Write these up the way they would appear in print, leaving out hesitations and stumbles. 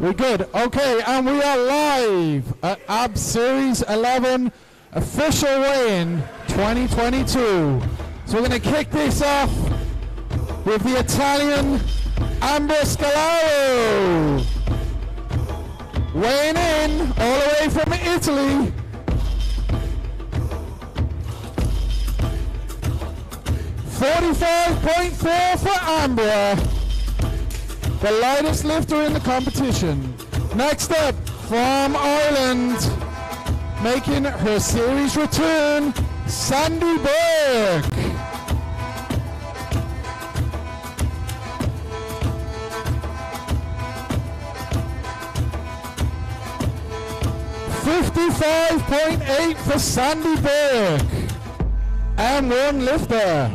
We're good. Okay, and we are live at AB Series 11 official weigh-in 2022. So we're going to kick this off with the Italian Ambra Scalaro. Weighing in all the way from Italy. $45.4 for Ambra, the lightest lifter in the competition. Next up, from Ireland, making her series return, Sandy Burke. $55.8 for Sandy Burke, and one lifter.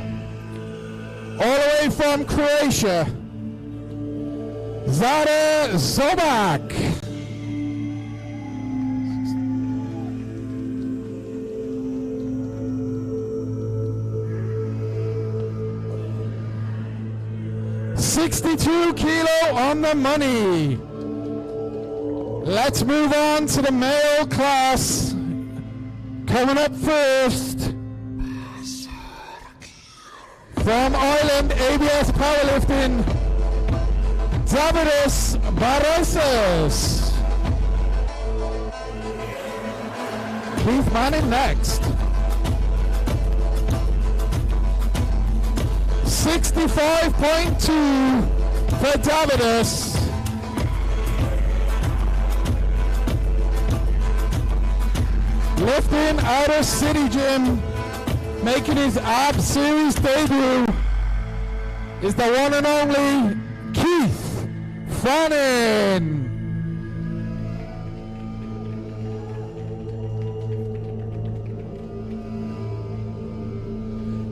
All the way from Croatia, Zara Zobak. $62 kilo on the money. Let's move on to the male class. Coming up first, from Ireland, ABS Powerlifting, Davidas Barraces. Keith Manning next. $65.2 for Davidas. Lifting out of City Gym, making his AB Series debut, is the one and only Keith Fannin.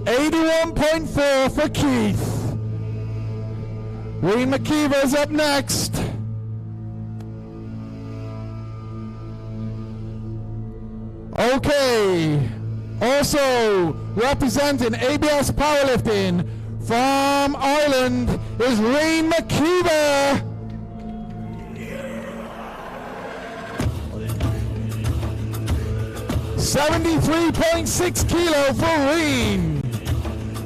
$81.4 for Keith. Reem McKeever's up next. Okay, also representing ABS Powerlifting from Ireland is Reem McKeever. $73.6 kilo for Reem.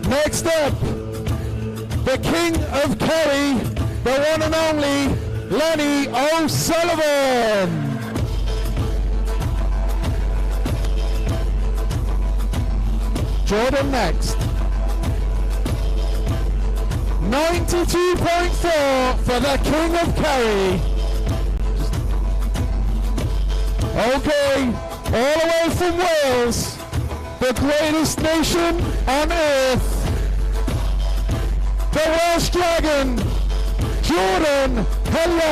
Next up, the King of Kerry, the one and only Lenny O'Sullivan. Jordan next. $92.4 for the King of Kerry. Okay, all the way from Wales, the greatest nation on earth, the Welsh Dragon, Jordan Hella.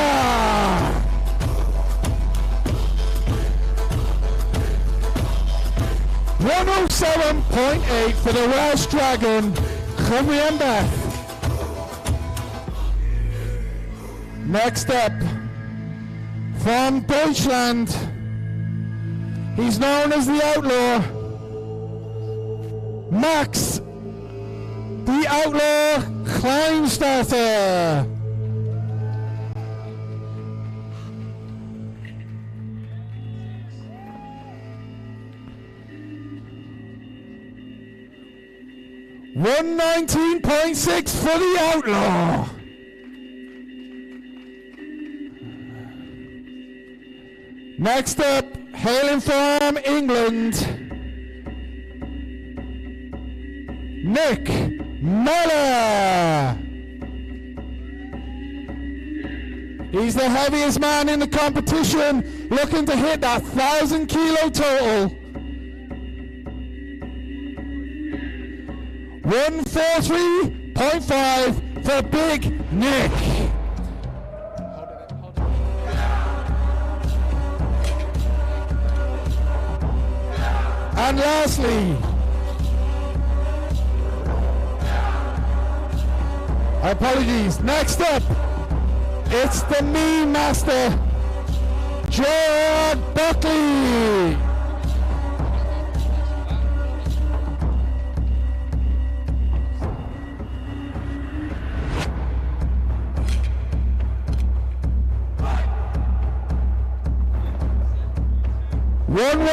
$107.8 for the Welsh Dragon, Chumri and Beth. Next up, from Deutschland, he's known as the Outlaw, Max, the Outlaw Kleinstarter. $119.6 for the Outlaw. Next up, hailing from England, Nick Miller. He's the heaviest man in the competition, looking to hit that 1,000 kilo total. 143.5 for Big Nick. And lastly, apologies, next up, it's the meme master, Gerard Buckley.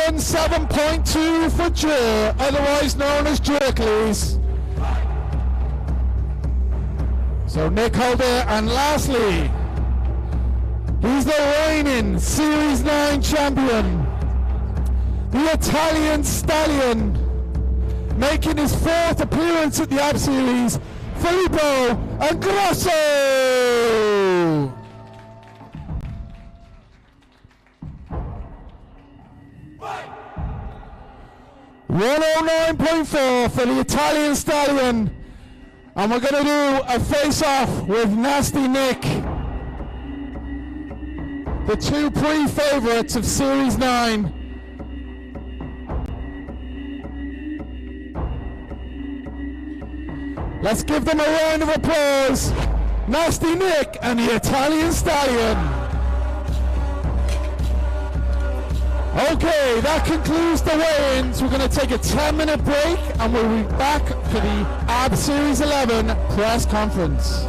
117.2 for Joe, otherwise known as Jerkleys. So Nick Holder, and lastly, he's the reigning Series 9 champion, the Italian Stallion, making his 4th appearance at the Ab Series, Filippo Grosso. $109.4 for the Italian Stallion, and we're going to do a face-off with Nasty Nick, the 2 pre-favorites of Series 9. Let's give them a round of applause. Nasty Nick and the Italian Stallion. Okay, that concludes the weigh-ins. We're going to take a 10-minute break and we'll be back for the AB Series 11 press conference.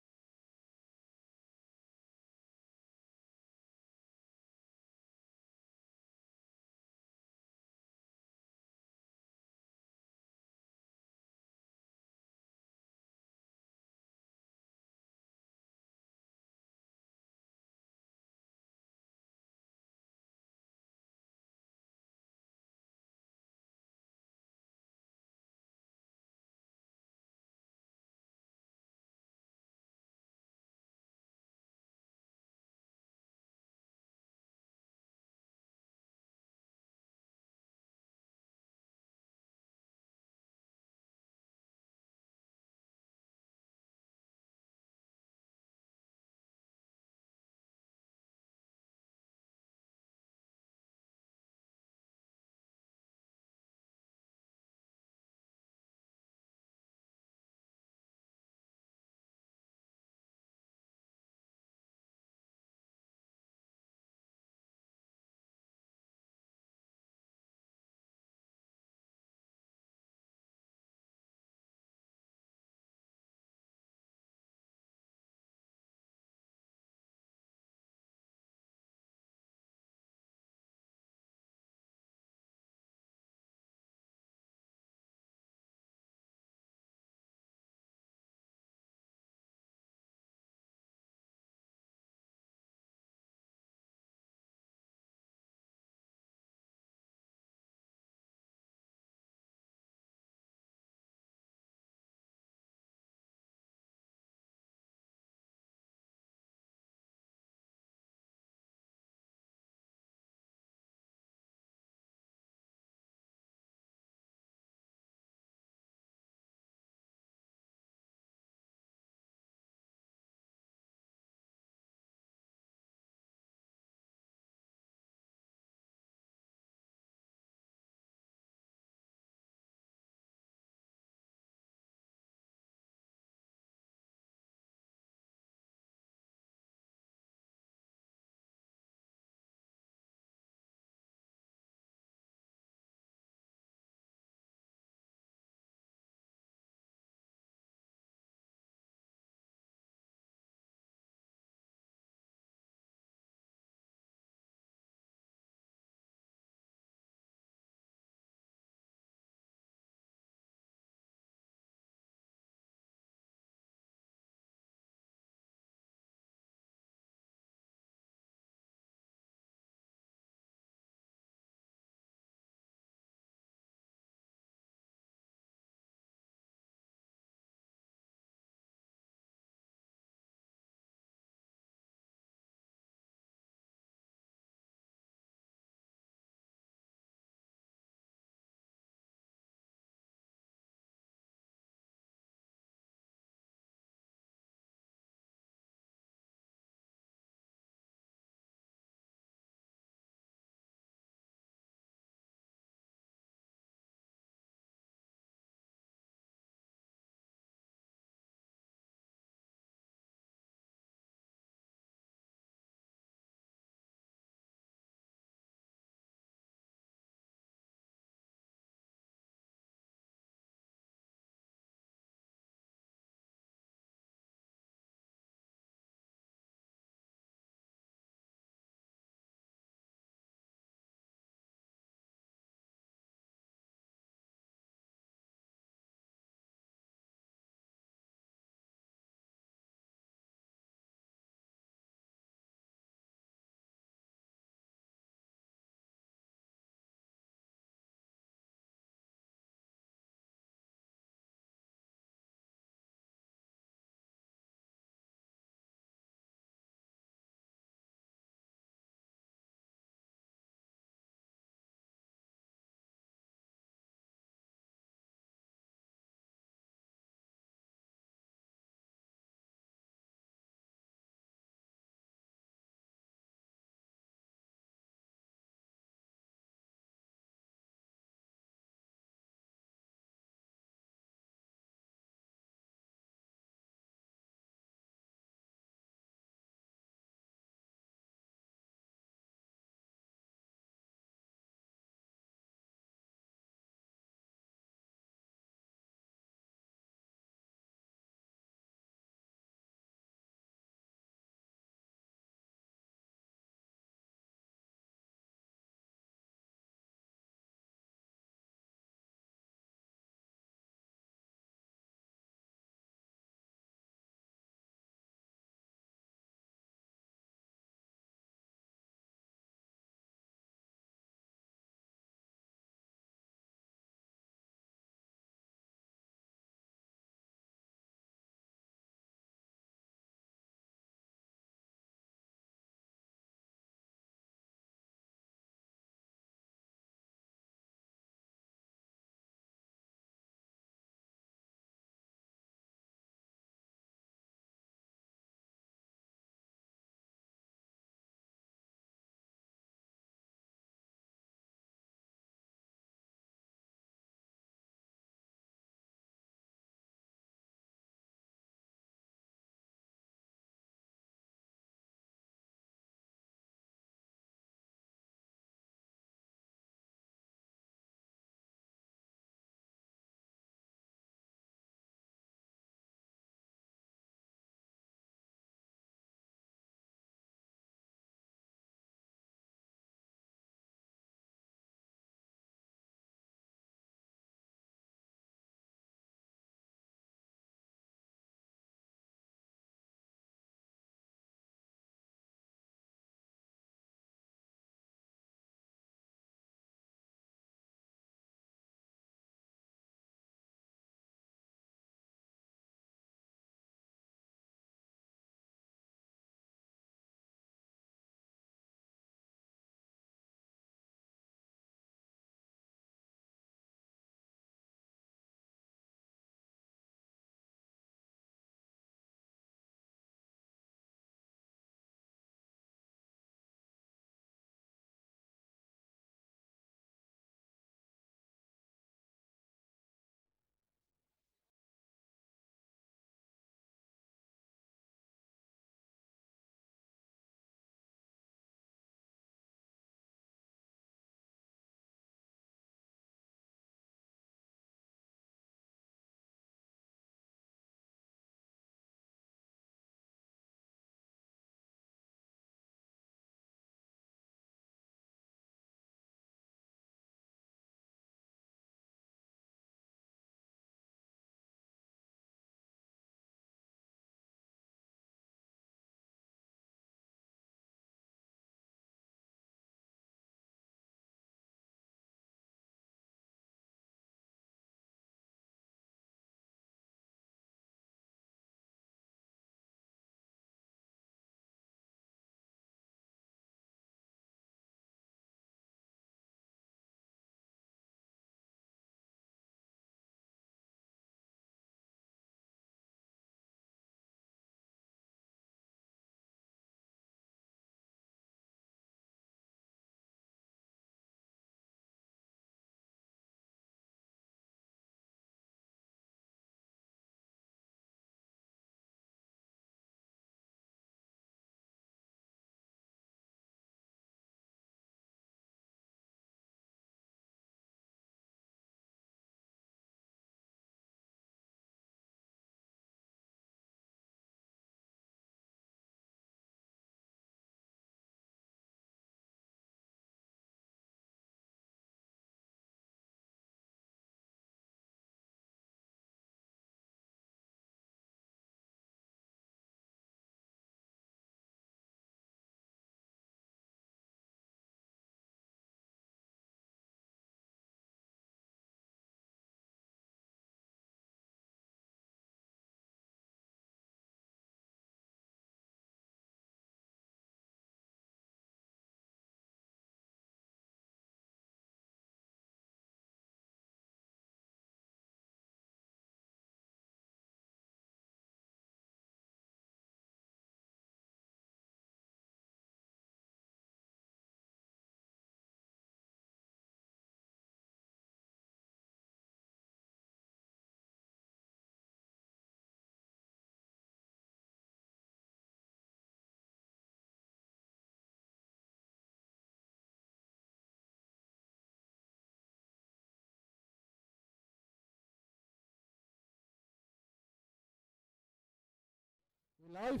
Live?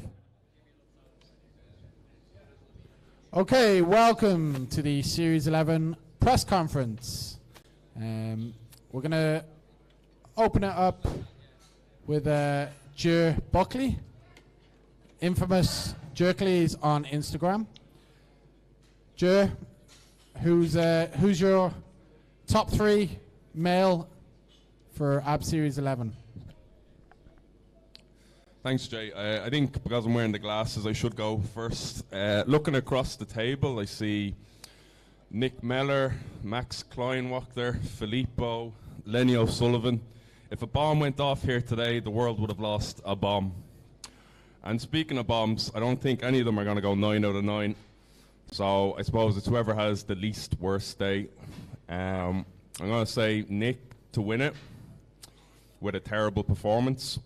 Okay, welcome to the Series 11 press conference. We're going to open it up with Jer Buckley, infamous Jerkleys on Instagram. Jer, who's your top 3 male for AB Series 11? Thanks, Jay. I think because I'm wearing the glasses, I should go first. Looking across the table, I see Nick Meller, Max Kleinwachter, Filippo, Lenny O'Sullivan. If a bomb went off here today, the world would have lost a bomb. And speaking of bombs, I don't think any of them are going to go 9 out of 9. So I suppose it's whoever has the least worst day. I'm going to say Nick to win it with a terrible performance.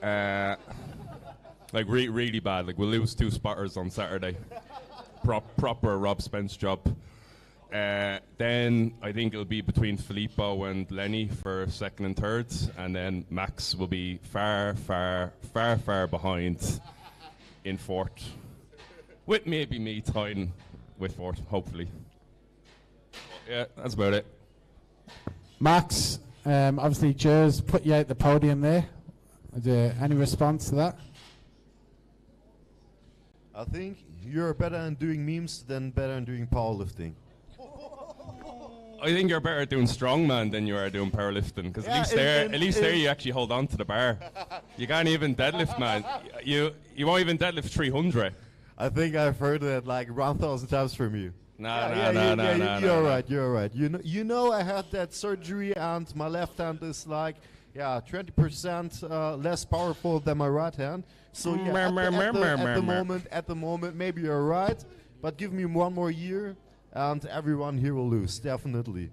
Like really bad. Like we'll lose 2 spotters on Saturday. Proper Rob Spence job. Then I think it'll be between Filippo and Lenny for 2nd and 3rd, and then Max will be far behind in 4th. With maybe me tying with 4th, hopefully. Yeah, that's about it. Max, obviously Jer's put you out the podium there. Any response to that? I think you're better at doing memes than better at doing powerlifting. I think you're better at doing strongman than you are doing powerlifting, because at least there you actually hold on to the bar. You can't even deadlift, man. You won't even deadlift 300. I think I've heard that like 1,000 times from you. No. You're right. You know I had that surgery and my left hand is like 20% less powerful than my right hand. So yeah, at the moment, maybe you're right, but give me 1 more year, and everyone here will lose, definitely.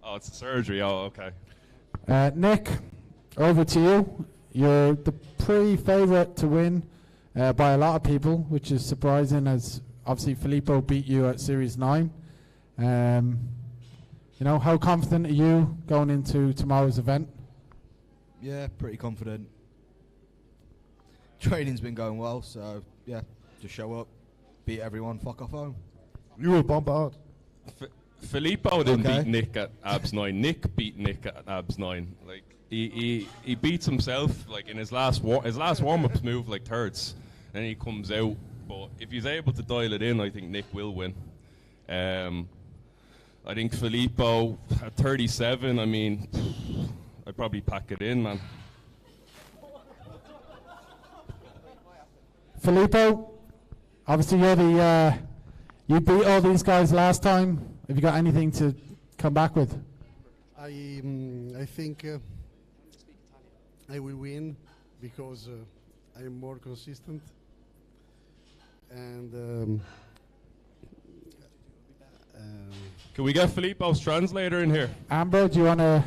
Oh, it's a surgery. Oh, okay. Nick, over to you. You're the pre-favorite to win by a lot of people, which is surprising, as obviously Filippo beat you at Series 9. You know, how confident are you going into tomorrow's event? Yeah, pretty confident. Training's been going well, so yeah, just show up, beat everyone, fuck off home. You will bump out. Filippo didn't beat Nick at abs 9. Nick beat Nick at abs 9. Like he beats himself like in his last warm-ups move like 3rds, and he comes out. But if he's able to dial it in, I think Nick will win. I think Filippo at 37. I mean, I'd probably pack it in, man. Filippo, obviously you're the you beat all these guys last time. Have you got anything to come back with? I think I will win because I am more consistent, and Can we get Filippo's translator in here? Amber, do you want to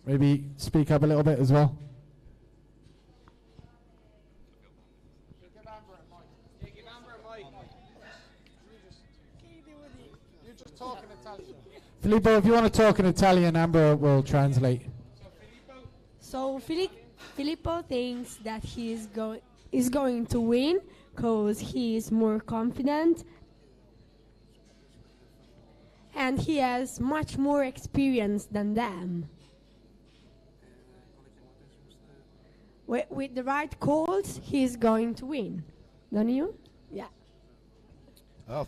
maybe speak up a little bit as well? Filippo, if you want to talk in Italian, Amber will translate. So Filippo thinks that he is going to win because he is more confident and he has much more experience than them. With the right calls, he is going to win. Don't you? Yeah.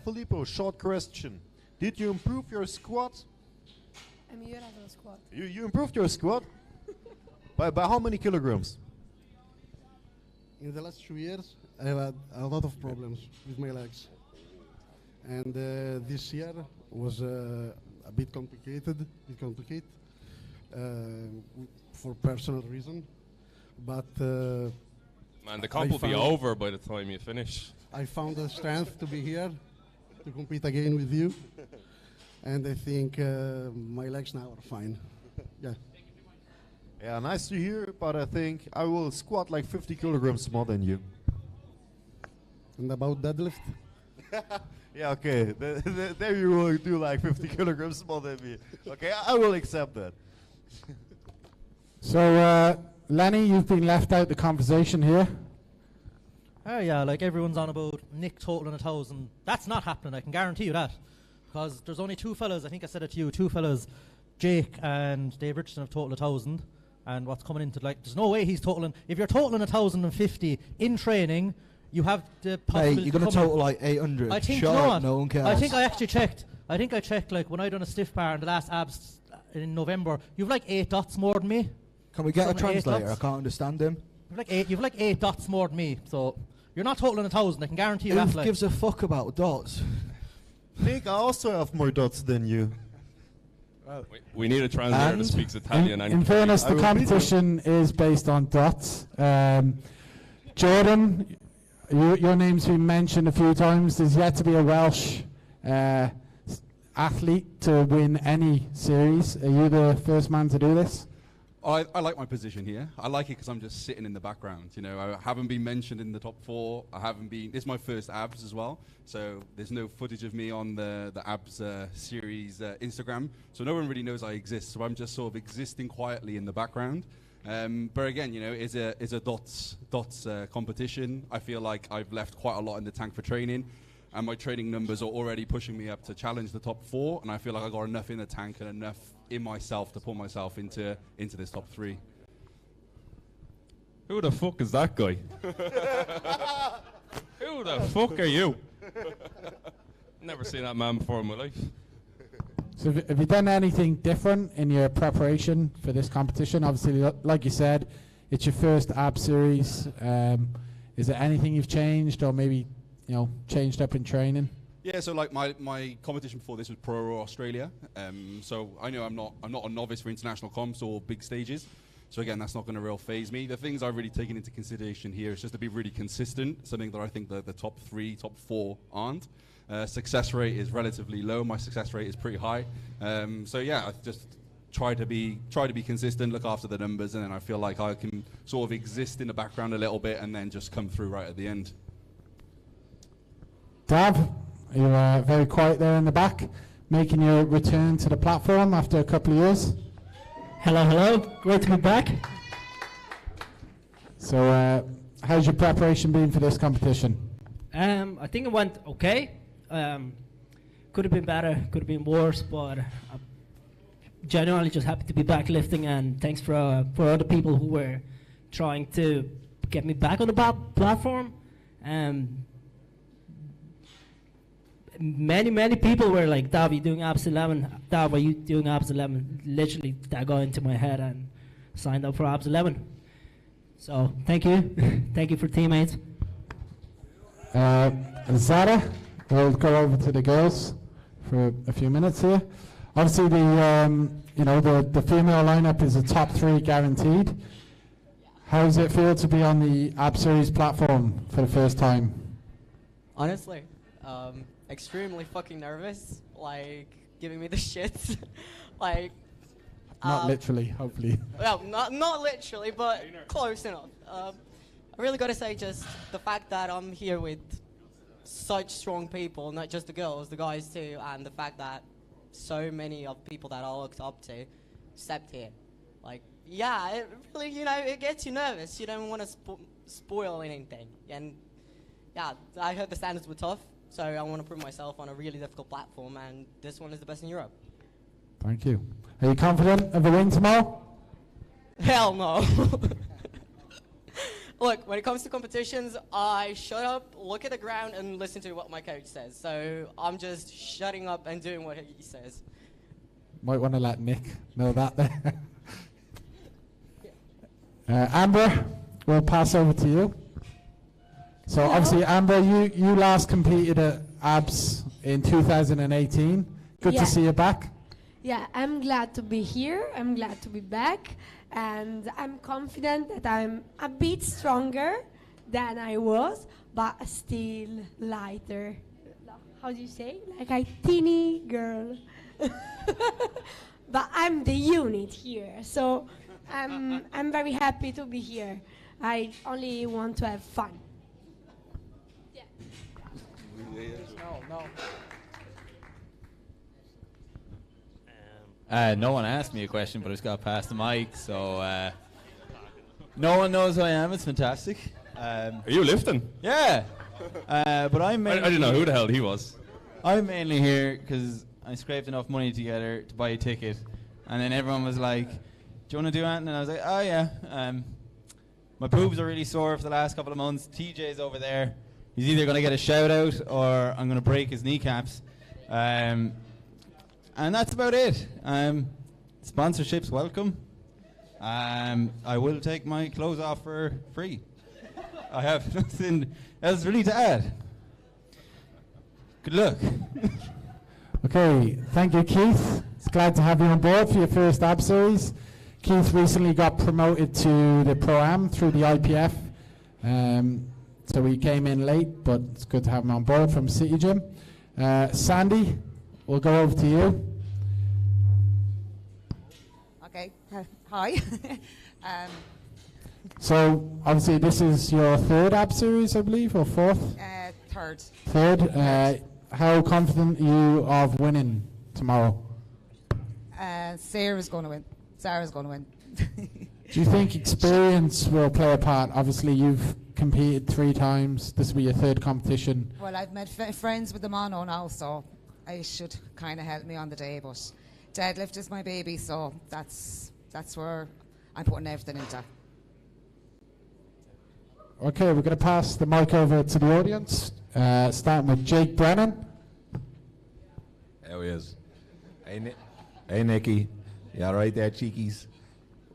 Filippo, short question. Did you improve your squat? Squat. You improved your squat? by how many kilograms? in the last 2 years I have had a lot of problems with my legs, and this year was a bit complicated for personal reason, but man, the comp will be over by the time you finish. I found the strength to be here to compete again with you, and I think my legs now are fine. Yeah. Yeah, nice to hear, but I think I will squat like 50 kilograms more than you. And about deadlift? Yeah, okay. There you will do like 50 kilograms more than me. Okay, I will accept that. So Lenny, you've been left out the conversation here. Oh yeah, like everyone's on about Nick totaling 1,000. That's not happening, I can guarantee you that. Because there's only two fellas, I think I said it to you, two fellas, Jake and Dave Richardson have totaled 1,000. And what's coming into, like, there's no way he's totaling. If you're totaling 1,050 in training, you have the possibility. Hey, you're going to total like 800. I think, no one cares. I think I actually checked. I think I checked, like, when I done a stiff bar in the last abs in November, you've like 8 dots more than me. Can we get a 8 translator? I dots. can't understand him. You've like 8 dots more than me, so you're not totaling 1,000. I can guarantee you that. Who gives a fuck about dots? Nick, I also have more dots than you. We need a translator that speaks Italian. In fairness, the competition is based on dots. Jordan, your name's been mentioned a few times. There's yet to be a Welsh athlete to win any series. Are you the first man to do this? I like my position here. I like it because I'm just sitting in the background. You know, I haven't been mentioned in the top 4. I haven't been. This is my first abs as well, so there's no footage of me on the abs series Instagram. So no one really knows I exist. So I'm just sort of existing quietly in the background. But again, you know, it's a dots competition. I feel like I've left quite a lot in the tank for training, and my training numbers are already pushing me up to challenge the top 4. And I feel like I got enough in the tank and enough in myself to pull myself into this top 3. Who the fuck is that guy? Who the fuck are you? Never seen that man before in my life. So have you done anything different in your preparation for this competition? Obviously, like you said, it's your first ab series. Is there anything you've changed, or maybe, you know, changed up in training? Yeah, so like my competition before this was Pro Raw Australia. So I know I'm not a novice for international comps or big stages. So again, that's not going to real phase me. The things I've really taken into consideration here is just to be really consistent, something that I think the top 3, top 4 aren't. Success rate is relatively low. My success rate is pretty high. So yeah, I just try to be consistent, look after the numbers, and then I feel like I can sort of exist in the background a little bit and then just come through right at the end. Dav, you're very quiet there in the back, making your return to the platform after a couple of years. Hello, great to be back. So how's your preparation been for this competition? I think it went okay. Could have been better, could have been worse, but I'm genuinely just happy to be back lifting, and thanks for other people who were trying to get me back on the platform. Many people were like, Dav, you doing abs 11? Dav, are you doing abs 11? Literally, that got into my head and signed up for abs 11. So, thank you. Thank you for teammates. Zara, we'll go over to the girls for a few minutes here. Obviously, the female lineup is a top 3 guaranteed. How does it feel to be on the ab series platform for the first time? Honestly, extremely fucking nervous, like giving me the shits. Like not literally, hopefully. Well, not literally, but close enough. I really gotta say, just the fact that I'm here with such strong people, not just the girls, the guys too, and the fact that so many of people that I looked up to stepped here. Like, yeah, it really, it gets you nervous. You don't want to spoil anything. And yeah, I heard the standards were tough, so I want to prove myself on a really difficult platform, and this one is the best in Europe. Thank you. Are you confident of a win tomorrow? Hell no. Look, when it comes to competitions, I shut up, look at the ground, and listen to what my coach says. So I'm just shutting up and doing what he says. Might want to let Nick know that there. Amber, we'll pass over to you. So obviously, Amber, you last competed at ABS in 2018. Good to see you back. Yeah, I'm glad to be here. I'm glad to be back. And I'm confident that I'm a bit stronger than I was, but still lighter. How do you say? Like a teeny girl. But I'm the unit here, so I'm very happy to be here. I only want to have fun. Yeah. No one asked me a question, but I just got past the mic, so No one knows who I am. It's fantastic. Are you lifting? Yeah. But I'm mainly I didn't know who the hell he was. I'm mainly here because I scraped enough money together to buy a ticket. And then everyone was like, do you want to do anything? And I was like, oh yeah. My boobs are really sore for the last couple of months. TJ's over there. He's either going to get a shout out or I'm going to break his kneecaps. And that's about it. Sponsorships welcome. I will take my clothes off for free. I have nothing else really to add. Good luck. Okay, thank you, Keith. It's glad to have you on board for your first ab series. Keith recently got promoted to the Pro-Am through the IPF. So he came in late, but it's good to have him on board from City Gym. Sandy, we'll go over to you. Okay, hi. So obviously this is your third ab series, I believe, or fourth? Third. Third. How confident are you of winning tomorrow? Sarah's going to win. Sarah's going to win. Do you think experience will play a part? Obviously you've competed 3 times. This will be your third competition. Well, I've met friends with the mono now, so I should kind of help me on the day, but deadlift is my baby, so that's where I'm putting everything into. Okay, we're going to pass the mic over to the audience, starting with Jake Brennan. There he is. Hey, Nicky. You all right there, cheekies?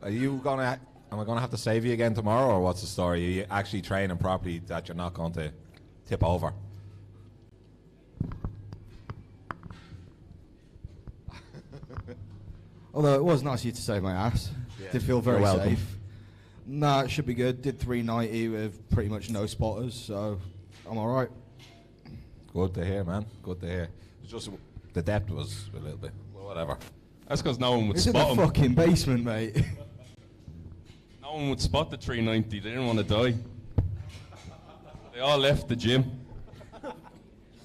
Am I gonna have to save you again tomorrow, or what's the story? Are you actually training properly that you're not going to tip over? Although it was nice of you to save my ass. Yeah. Did feel very You're welcome. safe. Nah, it should be good. Did 390 with pretty much no spotters, so I'm alright. Good to hear, man. Good to hear. It's just the depth was a little bit, well, whatever. That's because no one would It's in spot the him. fucking basement, mate. No one would spot the 390. They didn't want to die. They all left the gym.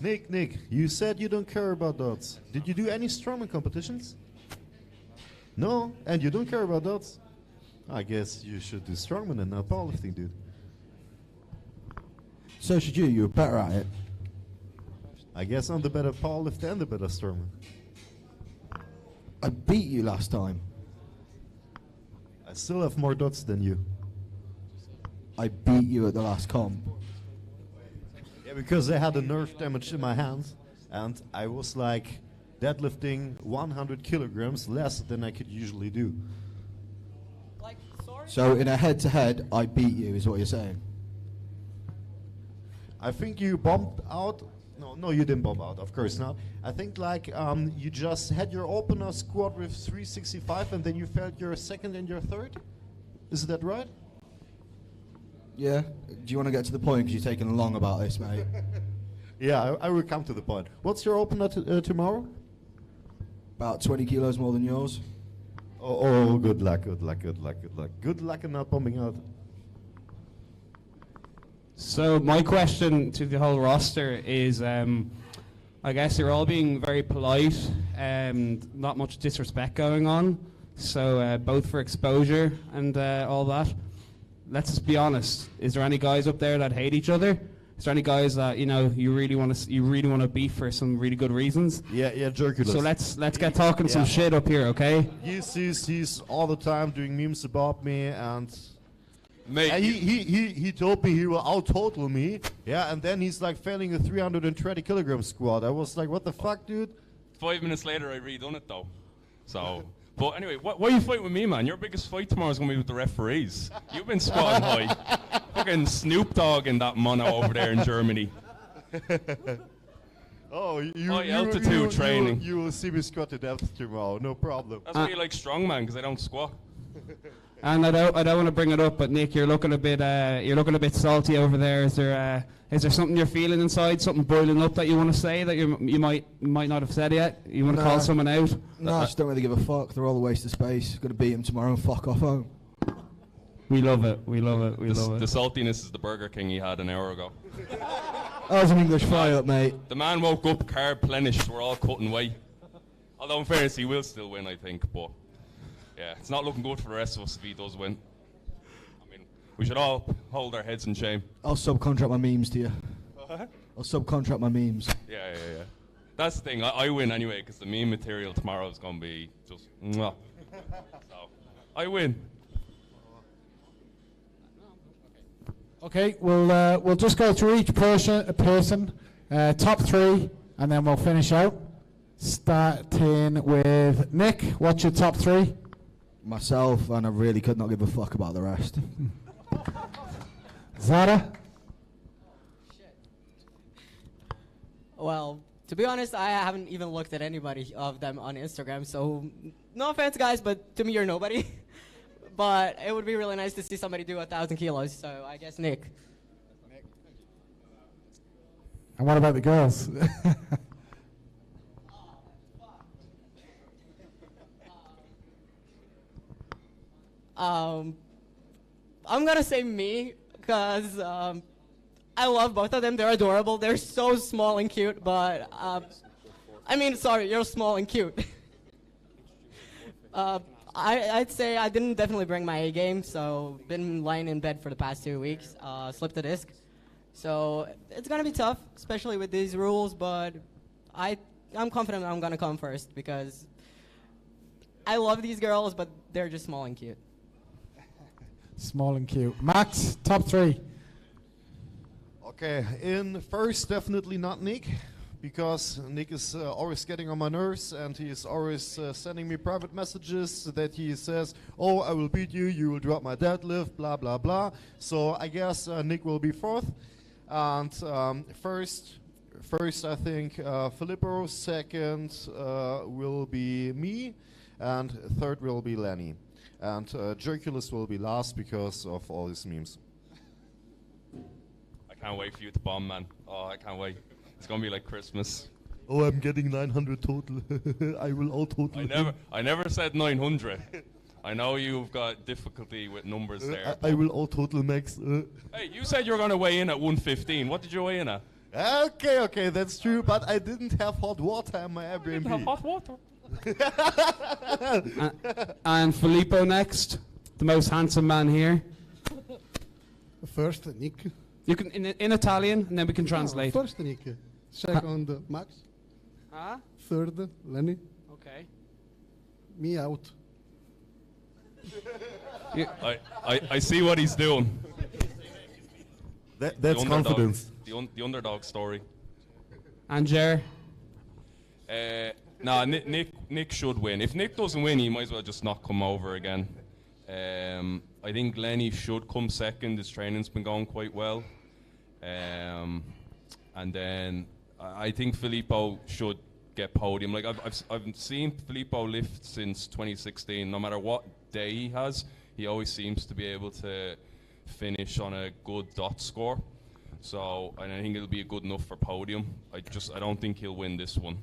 Nick, you said you don't care about dots. Did you do any strongman competitions? No? And you don't care about dots? I guess you should do strongman and not powerlifting, dude. So should you. You're better at it. I guess I'm the better powerlifter and the better strongman. I beat you last time. I still have more dots than you. I beat you at the last comp. Yeah, because I had a nerve damage in my hand, and I was like deadlifting 100 kilograms less than I could usually do. So in a head-to-head, I beat you, is what you're saying? I think you bumped out. No, you didn't bump out. Of course not. I think like you just had your opener squat with 365, and then you felt your second and your third. Is that right? Yeah. Do you want to get to the point because you're taking long about this, mate? Yeah, I will come to the point. What's your opener tomorrow? About 20 kilos more than yours. Oh, good luck. Good luck in not bumping out. So my question to the whole roster is, I guess you're all being very polite and not much disrespect going on. So both for exposure and all that. Let's just be honest. Is there any guys up there that hate each other? Is there any guys that you really want to beef for some really good reasons? Yeah, Jerkulus. So let's get talking some shit up here, okay? He's all the time doing memes about me, and mate, and he told me he will out total me. Yeah, and then he's like failing a 320 kilogram squat. I was like, what the fuck, dude? 5 minutes later, I redone it though. So, but anyway, why are you fighting with me, man? Your biggest fight tomorrow is gonna be with the referees. You've been squatting high. Fucking Snoop Dogg in that mono over there in Germany. Oh, high altitude training. You will see me squat to death tomorrow, no problem. That's why you like strongman, because I don't squat. And I don't want to bring it up, but Nick, you're looking a bit salty over there. Is there something you're feeling inside, something boiling up that you want to say that you might not have said yet? You want to call someone out? No, I just don't really give a fuck. They're all a waste of space. Got to beat them tomorrow and fuck off home. We love it. We love it. The saltiness is the Burger King he had an hour ago. That was an English fry-up, mate. The man woke up carb plenished. We're all cutting weight. Although in fairness, he will still win, I think. But yeah, it's not looking good for the rest of us if he does win. I mean, We should all hold our heads in shame. I'll subcontract my memes to you. What? I'll subcontract my memes. Yeah. That's the thing. I win anyway because the meme material tomorrow is going to be just mwah. So, I win. Okay, we'll just go through each person, top 3, and then we'll finish out. Starting with Nick, what's your top 3? Myself, and I really could not give a fuck about the rest. Zara? Well, to be honest, I haven't even looked at anybody of them on Instagram, so no offense, guys, but to me, you're nobody. But it would be really nice to see somebody do 1,000 kilos, so I guess Nick. And what about the girls? I'm gonna say me, because I love both of them. They're adorable. They're so small and cute, but I mean, sorry, you're small and cute. I'd say I didn't definitely bring my A game, so been lying in bed for the past 2 weeks, slipped a disc. So it's gonna be tough, especially with these rules, but I'm confident I'm gonna come first because I love these girls, but they're just small and cute. Small and cute. Max, top 3. Okay, in first, definitely not Nick, because Nick is always getting on my nerves, and he is always sending me private messages that he says, oh, I will beat you, you will drop my deadlift, blah, blah, blah. So I guess Nick will be 4th. And first, I think Filippo, 2nd will be me, and 3rd will be Lenny. And Jerkulus will be last because of all these memes. I can't wait for you to bomb, man. Oh, I can't wait. It's gonna be like Christmas. Oh, I'm getting 900 total. I will all total. I never said 900. I know you've got difficulty with numbers there. I will all total max. Hey, you said you were gonna weigh in at 115. What did you weigh in at? Okay, that's true. But I didn't have hot water in my Airbnb. You didn't have hot water. And Filippo next, the most handsome man here. First, Nick. You can in Italian, and then we can translate. No, first, Nick. Second, Max. Huh? Third, Lenny. Okay. Me out. I see what he's doing. That's confidence. The underdog story. And Jer? Nah, Nick should win. If Nick doesn't win, he might as well just not come over again. I think Lenny should come 2nd. His training's been going quite well. And then I think Filippo should get podium. Like I've seen Filippo lift since 2016. No matter what day he has, he always seems to be able to finish on a good dot score. So I think it'll be good enough for podium. I don't think he'll win this one.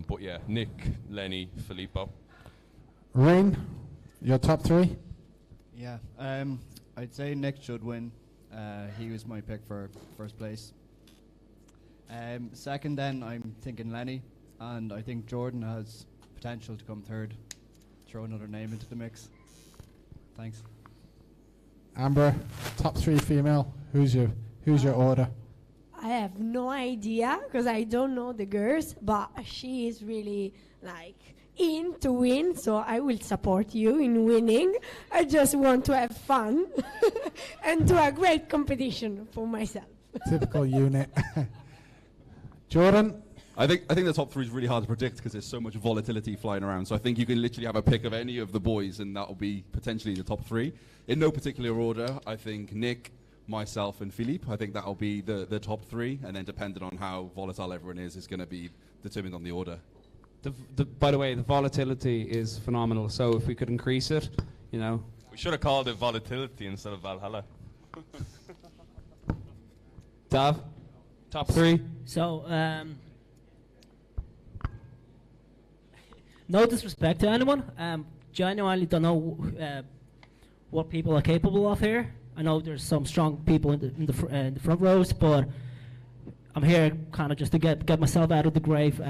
But yeah, Nick, Lenny, Filippo. Rain, your top 3? Yeah, I'd say Nick should win. He was my pick for first place. Second, then I'm thinking Lenny, and I think Jordan has potential to come 3rd. Throw another name into the mix. Thanks. Amber, top 3 female. Who's your order? I have no idea because I don't know the girls, but she is really like in to win, so I will support you in winning. I just want to have fun and do a great competition for myself. Typical unit. Jordan? I think the top 3 is really hard to predict because there's so much volatility flying around. So I think you can literally have a pick of any of the boys, and that'll be potentially the top 3. In no particular order, I think Nick, myself, and Philippe. I think that'll be the top 3, and then depending on how volatile everyone is going to be determined on the order. By the way, the volatility is phenomenal. So if we could increase it, you know. We should have called it volatility instead of Valhalla. Dav, top 3. So, no disrespect to anyone. Genuinely don't know what people are capable of here. I know there's some strong people in the front rows, but I'm here kind of just to get myself out of the grave.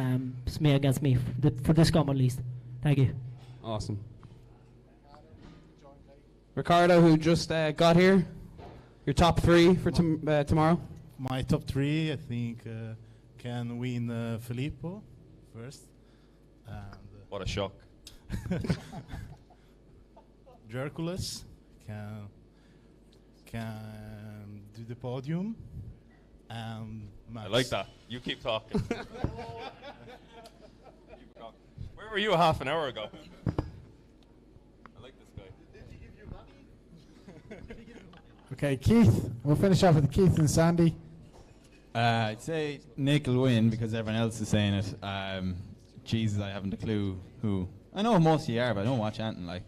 It's me against me for this come at least. Thank you. Awesome. Ricardo, who just got here. Your top 3 for tomorrow. My top 3, I think, can win Filippo first. And What a shock. Hercules can do the podium, and Max. I like that. You keep talking. Where were you a half an hour ago? I like this guy. Okay, Keith. We'll finish off with Keith and Sandy. I'd say Nick will win because everyone else is saying it. Jesus, I haven't a clue who. I know most of you are, but I don't watch anything like.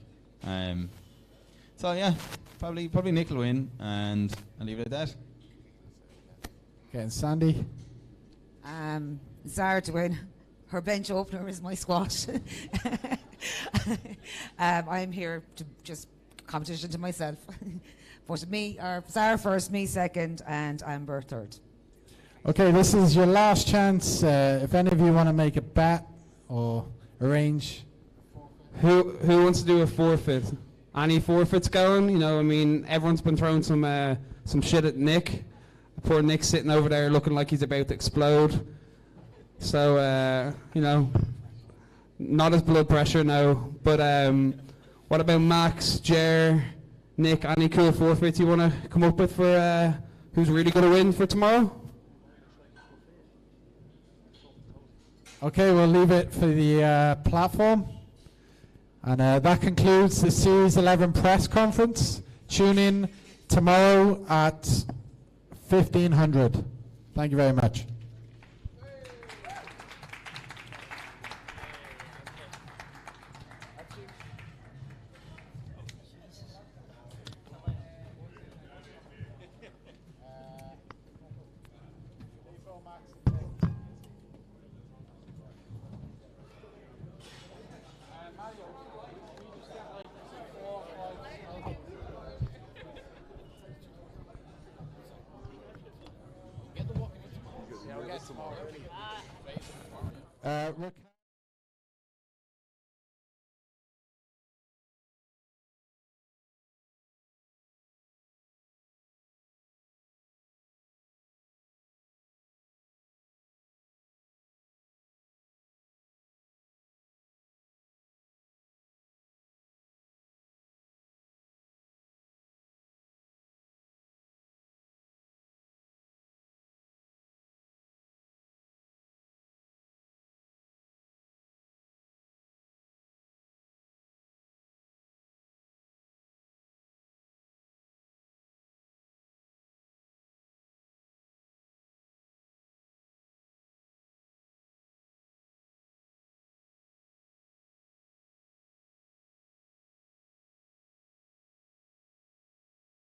So yeah, probably Nick will win, and I'll leave it at that. Okay, and Sandy. Zara to win. Her bench opener is my squat. I'm here to just competition to myself. But me, or Zara first, me second, and Amber third. Okay, this is your last chance. If any of you want to make a bet or arrange. Who wants to do a forfeit? Any forfeits going? You know, I mean, everyone's been throwing some shit at Nick. Poor Nick's sitting over there looking like he's about to explode. So, you know, not his blood pressure now. But what about Max, Jer, Nick? Any cool forfeits you want to come up with for who's really going to win for tomorrow? Okay, we'll leave it for the platform. And that concludes the Series 11 press conference. Tune in tomorrow at 1500. Thank you very much.